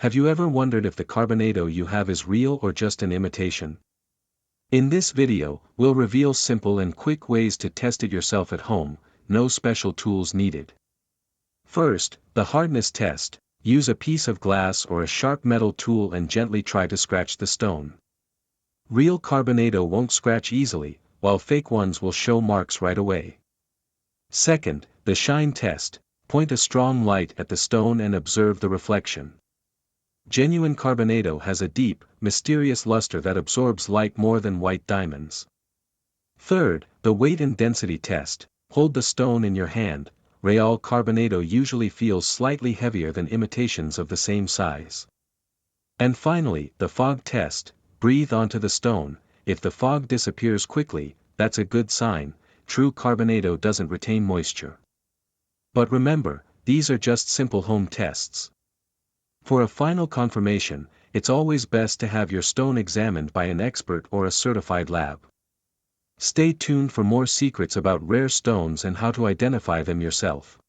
Have you ever wondered if the Carbonado you have is real or just an imitation? In this video, we'll reveal simple and quick ways to test it yourself at home, no special tools needed. First, the hardness test. Use a piece of glass or a sharp metal tool and gently try to scratch the stone. Real Carbonado won't scratch easily, while fake ones will show marks right away. Second, the shine test. Point a strong light at the stone and observe the reflection. Genuine Carbonado has a deep, mysterious luster that absorbs light more than white diamonds. Third, the weight and density test. Hold the stone in your hand. Real Carbonado usually feels slightly heavier than imitations of the same size. And finally, the fog test. Breathe onto the stone. If the fog disappears quickly, that's a good sign. True Carbonado doesn't retain moisture. But remember, these are just simple home tests. For a final confirmation, it's always best to have your stone examined by an expert or a certified lab. Stay tuned for more secrets about rare stones and how to identify them yourself.